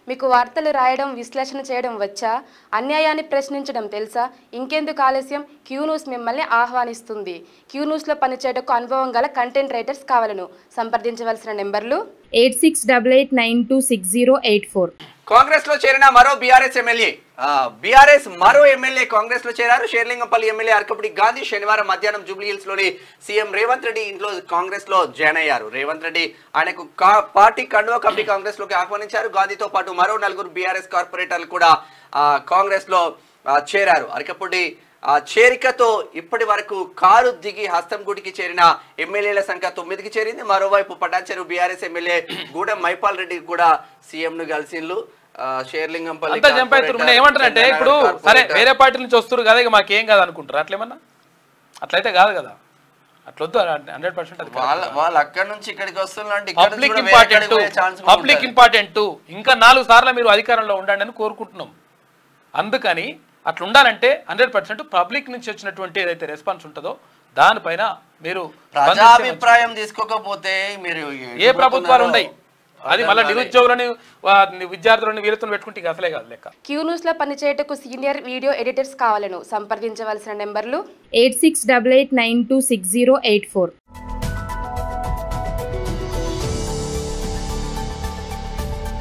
మీకు వార్తలు రాయడం విశ్లేషణ చేయడం వచ్చా? అన్యాయాన్ని ప్రశ్నించడం తెలుసా? ఇంకెందుకు ఆలస్యం? క్యూ న్యూస్ మిమ్మల్ని ఆహ్వానిస్తుంది. క్యూ న్యూస్లో పనిచేయటకు అనుభవం గల కంటెంట్ రైటర్స్ కావాలను. సంప్రదించవలసిన నెంబర్లు 8688926084. కాంగ్రెస్ లో చేరిన మరో బీఆర్ఎస్ ఎమ్మెల్యే కాంగ్రెస్ లో చేరారు. షేర్లింగంపల్లి ఎమ్మెల్యే అరకపుడి గాంధీ శనివారం మధ్యాహ్నం జూబ్లీ హిల్స్ లోని సీఎం రేవంత్ రెడ్డి ఇంట్లో కాంగ్రెస్ లో జాయిన్ అయ్యారు. రేవంత్ రెడ్డి ఆయనకు పార్టీ కండువా కప్పి కాంగ్రెస్ లోకి ఆహ్వానించారు. గాంధీతో పాటు మరో 4 బీఆర్ఎస్ కార్పొరేటర్లు కూడా కాంగ్రెస్ లో చేరారు. అరకపుడి చేరికతో ఇప్పటి వరకు కారు దిగి హస్తంగూడికి చేరిన ఎమ్మెల్యేల సంఖ్య 9కి చేరింది. మరోవైపు పటాన్చెరు బీఆర్ఎస్ ఎమ్మెల్యే గూడెం మైపాల్ రెడ్డి కూడా సీఎం ను కలిసిండ్రు. షేర్లింగంపల్లి ఏమంటారంటే ఇప్పుడు సరే వేరే పార్టీ నుంచి వస్తారు కదా, ఇక మాకేం కాదు అనుకుంటారు. అట్లేమన్నా అట్లయితే కాదు కదా, అట్లొద్దు. 100% వాళ్ళు అక్కడ నుంచి ఇక్కడికి వస్తున్నారు. Public important. ఇంకా 4 సార్లు మీరు అధికారంలో ఉండండి అని కోరుకుంటున్నాం. అందుకని అట్లా ఉండాలంటే 100% పబ్లిక్ నుంచి వచ్చినటువంటి ఏదైతే రెస్పాన్స్ ఉంటుందో దానిపైన మీరు ప్రజాభిప్రాయం తీసుకోకపోతే మీరు ఏ ప్రభుత్వాలు ఉన్నాయి, అది మళ్ళీ నిరుద్యోగులని విద్యార్థులను వీళ్ళతో పెట్టుకుంటే అసలే కాదు లెక్క. క్యూ న్యూస్ లో పనిచేయటకు సీనియర్ వీడియో ఎడిటర్స్ కావాలను. సంప్రదించవలసిన నెంబర్లు 8688926084.